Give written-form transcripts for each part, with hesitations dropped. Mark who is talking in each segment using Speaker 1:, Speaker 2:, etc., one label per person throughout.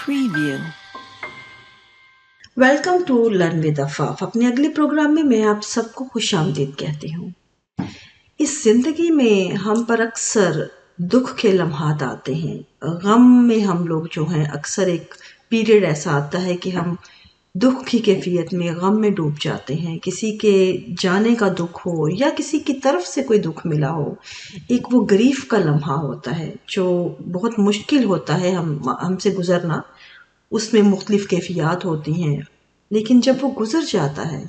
Speaker 1: Preview.
Speaker 2: Welcome to learn with Afaf. अपने अगले programme में मैं आप सबको खुश आमदीद कहती हूँ। इस जिंदगी में हम पर अक्सर दुख के लम्हात आते हैं। गम में हम लोग जो हैं अक्सर एक पीरियड ऐसा आता है कि हम दुख की कैफियत में गम में डूब जाते हैं। किसी के जाने का दुख हो या किसी की तरफ से कोई दुख मिला हो, एक वो ग्रीफ का लम्हा होता है जो बहुत मुश्किल होता है हमसे गुजरना। उसमें मुख्तलिफ कैफियत होती हैं, लेकिन जब वो गुजर जाता है,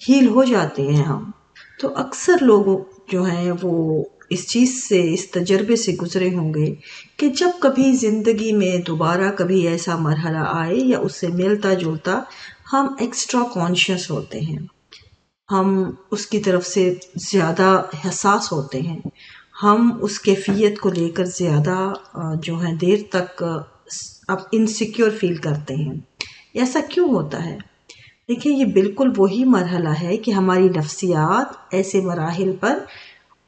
Speaker 2: हील हो जाते हैं हम, तो अक्सर लोग जो हैं वो इस चीज़ से, इस तजर्बे से गुजरे होंगे कि जब कभी ज़िंदगी में दोबारा कभी ऐसा मरहला आए या उससे मिलता जुलता, हम एक्स्ट्रा कॉन्शियस होते हैं, हम उसकी तरफ से ज़्यादा हसास होते हैं, हम उस कैफियत को लेकर ज़्यादा जो है देर तक अब इनसिक्योर फील करते हैं। ऐसा क्यों होता है? देखिए, ये बिल्कुल वही मरहला है कि हमारी नफ्सियात ऐसे मराहिल पर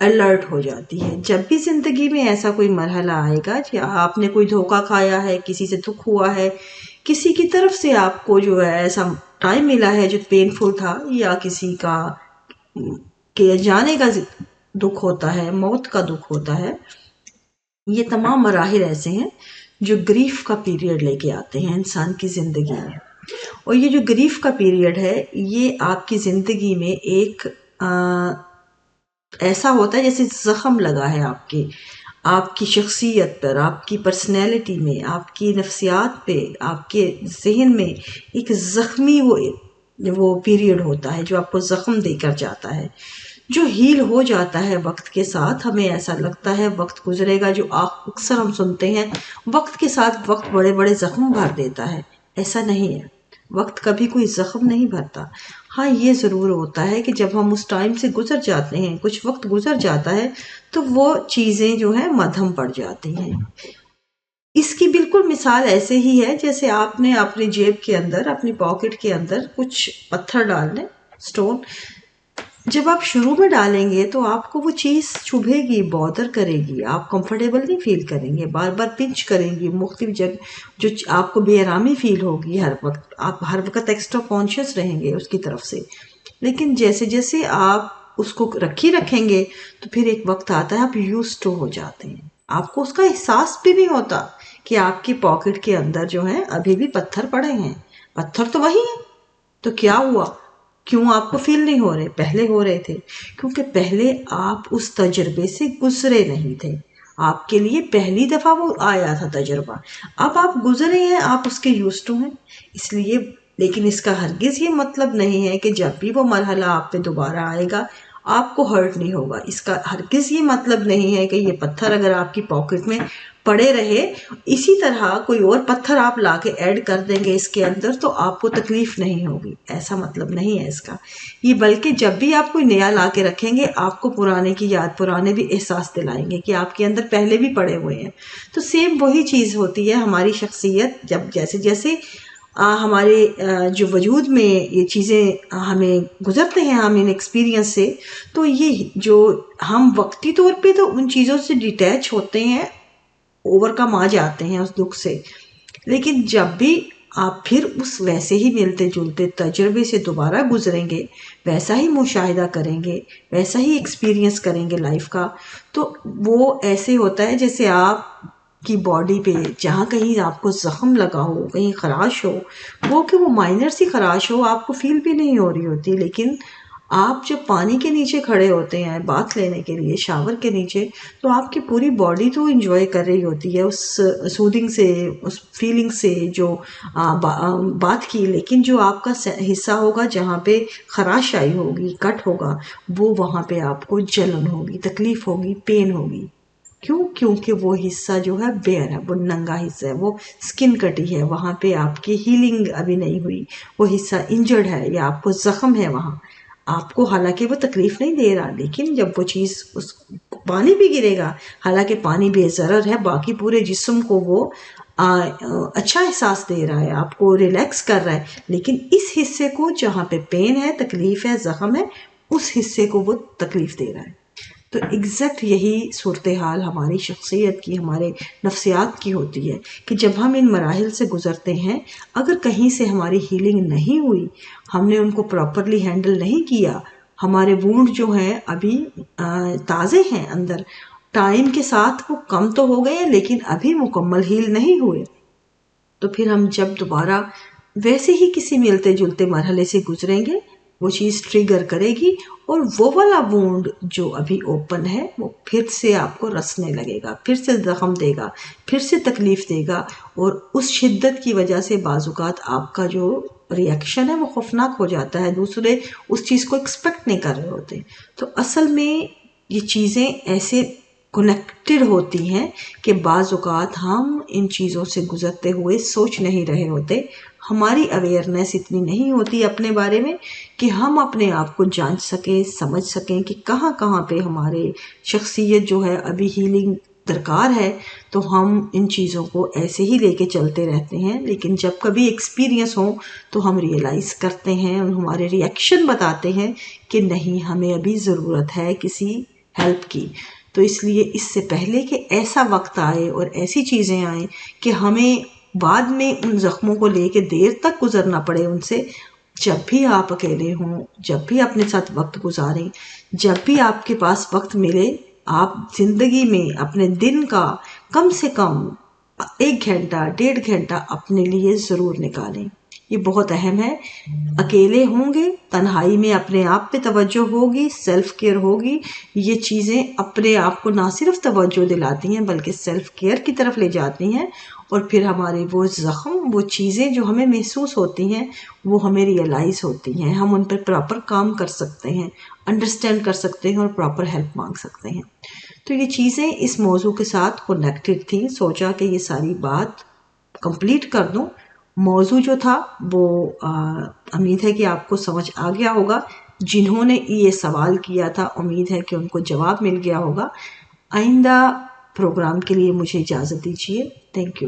Speaker 2: अलर्ट हो जाती है। जब भी ज़िंदगी में ऐसा कोई मरहला आएगा कि आपने कोई धोखा खाया है, किसी से दुख हुआ है, किसी की तरफ से आपको जो है ऐसा टाइम मिला है जो पेनफुल था, या किसी का के जाने का दुख होता है, मौत का दुख होता है, ये तमाम मराहिल ऐसे हैं जो ग्रीफ का पीरियड लेके आते हैं इंसान की ज़िंदगी में। और ये जो ग्रीफ का पीरियड है, ये आपकी ज़िंदगी में एक ऐसा होता है जैसे ज़ख्म लगा है आपकी शख्सियत पर, आपकी पर्सनैलिटी में, आपकी नफ्सियात पे, आपके जहन में एक ज़ख्मी वो पीरियड होता है जो आपको ज़ख्म देकर जाता है, जो हील हो जाता है वक्त के साथ। हमें ऐसा लगता है वक्त गुजरेगा, जो अक्सर हम सुनते हैं, वक्त के साथ वक्त बड़े बड़े ज़ख्म भर देता है। ऐसा नहीं है, वक्त कभी कोई ज़ख्म नहीं भरता। हाँ, ये ज़रूर होता है कि जब हम उस टाइम से गुजर जाते हैं, कुछ वक्त गुजर जाता है, तो वो चीज़ें जो हैं मध्यम पड़ जाती हैं। इसकी बिल्कुल मिसाल ऐसे ही है जैसे आपने अपनी जेब के अंदर, अपनी पॉकेट के अंदर कुछ पत्थर डालने, स्टोन। जब आप शुरू में डालेंगे तो आपको वो चीज़ चुभेगी, बॉदर करेगी, आप कंफर्टेबल नहीं फील करेंगे, बार बार पिंच करेंगी, मुख्तलिफ जो आपको बेआरामी फील होगी हर वक्त, आप हर वक्त एक्स्ट्रा कॉन्शियस रहेंगे उसकी तरफ से। लेकिन जैसे जैसे आप उसको रखेंगे तो फिर एक वक्त आता है आप यूज्ड टू हो जाते हैं, आपको उसका एहसास भी नहीं होता कि आपकी पॉकेट के अंदर जो है अभी भी पत्थर पड़े हैं। पत्थर तो वही है, तो क्या हुआ, क्यों आपको फील नहीं हो रहे? पहले हो रहे थे, क्योंकि पहले आप उस तजर्बे से गुजरे नहीं थे, आपके लिए पहली दफ़ा वो आया था तजर्बा। अब आप गुजरे हैं, आप उसके यूज्ड टू हैं, इसलिए। लेकिन इसका हरगिज़ ये मतलब नहीं है कि जब भी वो मरहला आप पे दोबारा आएगा आपको हर्ट नहीं होगा। इसका हरगिज़ ये मतलब नहीं है कि ये पत्थर अगर आपकी पॉकेट में पड़े रहे, इसी तरह कोई और पत्थर आप लाके ऐड कर देंगे इसके अंदर तो आपको तकलीफ नहीं होगी, ऐसा मतलब नहीं है इसका। ये बल्कि जब भी आप कोई नया लाके रखेंगे, आपको पुराने की याद, पुराने भी एहसास दिलाएंगे कि आपके अंदर पहले भी पड़े हुए हैं। तो सेम वही चीज़ होती है हमारी शख्सियत। जब जैसे जैसे हमारे जो वजूद में ये चीज़ें हमें गुजरते हैं, हम इन एक्सपीरियंस से, तो ये जो हम वक्ती तौर पे तो उन चीज़ों से डिटैच होते हैं, ओवरकम आ जाते हैं उस दुख से। लेकिन जब भी आप फिर उस वैसे ही मिलते जुलते तजर्बे से दोबारा गुजरेंगे, वैसा ही मुशाहिदा करेंगे, वैसा ही एक्सपीरियंस करेंगे लाइफ का, तो वो ऐसे होता है जैसे आप की बॉडी पे जहाँ कहीं आपको ज़ख्म लगा हो, कहीं खराश हो, वो माइनर सी खराश हो, आपको फील भी नहीं हो रही होती, लेकिन आप जब पानी के नीचे खड़े होते हैं बाथ लेने के लिए, शावर के नीचे, तो आपकी पूरी बॉडी तो एंजॉय कर रही होती है उस सूदिंग से, उस फीलिंग से जो बात की। लेकिन जो आपका हिस्सा होगा जहाँ पे खराश आई होगी, कट होगा, वो वहाँ पे आपको जलन होगी, तकलीफ होगी, पेन होगी। क्यों? क्योंकि वो हिस्सा जो है बेयर है, वो नंगा हिस्सा है, वो स्किन कटी है, वहाँ पे आपकी हीलिंग अभी नहीं हुई, वो हिस्सा इंजर्ड है या आपको ज़ख्म है वहाँ। आपको हालांकि वो तकलीफ नहीं दे रहा, लेकिन जब वो चीज़ उस पानी भी गिरेगा, हालांकि पानी बेज़रर है, बाकी पूरे जिस्म को वो अच्छा एहसास दे रहा है, आपको रिलैक्स कर रहा है, लेकिन इस हिस्से को जहाँ पे पेन है, तकलीफ है, ज़ख्म है, उस हिस्से को वो तकलीफ दे रहा है। تو ایگزیکٹ یہی صورتحال ہماری شخصیت کی، ہمارے نفسیات کی ہوتی ہے کہ جب ہم ان مراحل سے گزرتے ہیں، اگر کہیں سے ہماری ہیلنگ نہیں ہوئی، ہم نے ان کو پراپرلی ہینڈل نہیں کیا، ہمارے وونڈ جو ہیں ابھی تازے ہیں اندر، ٹائم کے ساتھ وہ کم تو ہو گئے لیکن ابھی مکمل ہیل نہیں ہوئے، تو پھر ہم جب دوبارہ ویسے ہی کسی ملتے جلتے مرحلے سے گزریں گے، وہ چیز ٹریگر کرے گی اور وہ والا وونڈ جو ابھی اوپن ہے وہ پھر سے آپ کو رسنے لگے گا، پھر سے زخم دے گا، پھر سے تکلیف دے گا، اور اس شدت کی وجہ سے بعض اوقات آپ کا جو ریئیکشن ہے وہ خوفناک ہو جاتا ہے، دوسرے اس چیز کو ایکسپیکٹ نہیں کر رہے ہوتے۔ تو اصل میں یہ چیزیں ایسے کنیکٹڈ ہوتی ہیں کہ بعض اوقات ہم ان چیزوں سے گزرتے ہوئے سوچ نہیں رہے ہوتے، ہماری اویئرنیس اتنی نہیں ہوتی اپنے بارے میں کہ ہم اپنے آپ کو جانچ سکیں، سمجھ سکیں کہ کہاں کہاں پہ ہمارے شخصیت جو ہے ابھی ہیلنگ درکار ہے، تو ہم ان چیزوں کو ایسے ہی لے کے چلتے رہتے ہیں۔ لیکن جب کبھی ایکسپیرینس ہو تو ہم ریئلائز کرتے ہیں اور ہمارے ریئیکشن بتاتے ہیں کہ نہیں، ہمیں ابھی ضرورت ہے کسی ہیلپ کی۔ تو اس لیے اس سے پہلے کہ ایسا وقت آئے اور ایسی چیزیں آئیں کہ ہمیں بعد میں ان زخموں کو لے کے دیر تک گزرنا پڑے ان سے، جب بھی آپ اکیلے ہوں، جب بھی اپنے ساتھ وقت گزاریں، جب بھی آپ کے پاس وقت ملے، آپ زندگی میں اپنے دن کا کم سے کم 1 گھنٹہ 1.5 گھنٹہ اپنے لیے ضرور نکالیں۔ یہ بہت اہم ہے۔ اکیلے ہوں گے، تنہائی میں اپنے آپ پہ توجہ ہوگی، سیلف کیئر ہوگی، یہ چیزیں اپنے آپ کو نہ صرف توجہ دلاتی ہیں بلکہ سیلف کیئر کی طرف لے جاتی ہیں، اور پھر ہمارے وہ زخم، وہ چیزیں جو ہمیں محسوس ہوتی ہیں وہ ہمیں ریئلائز ہوتی ہیں، ہم ان پر پراپر کام کر سکتے ہیں، انڈرسٹینڈ کر سکتے ہیں اور پراپر ہیلپ مانگ سکتے ہیں۔ تو یہ چیزیں اس موضوع کے ساتھ کنیکٹڈ تھیں، سوچا کہ یہ ساری بات کمپلیٹ کر دوں۔ موضوع جو تھا وہ امید ہے کہ آپ کو سمجھ آ گیا ہوگا، جنہوں نے یہ سوال کیا تھا امید ہے کہ ان کو جواب مل گیا ہوگا۔ آئندہ پروگرام کے لیے مجھے اجازت دیجیے۔ Thank you.